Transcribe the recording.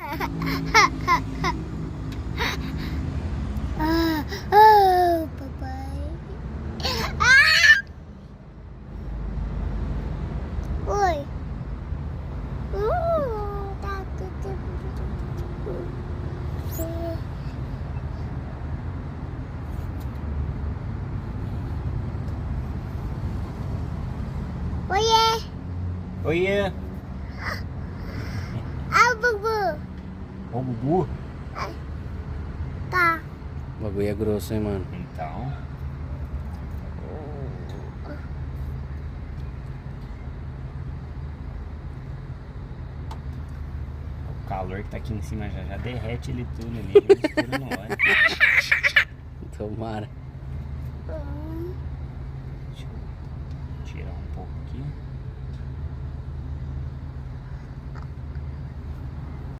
Papai. Oi. Tá tudo. Oiê. Oiê! Ah, Bubu. Ô, Bubu? Tá. O bagulho é grosso, hein, mano? Então. O calor que tá aqui em cima já derrete ele tudo ali. Ele mistura no óleo. Tomara. Deixa eu tirar um pouco aqui.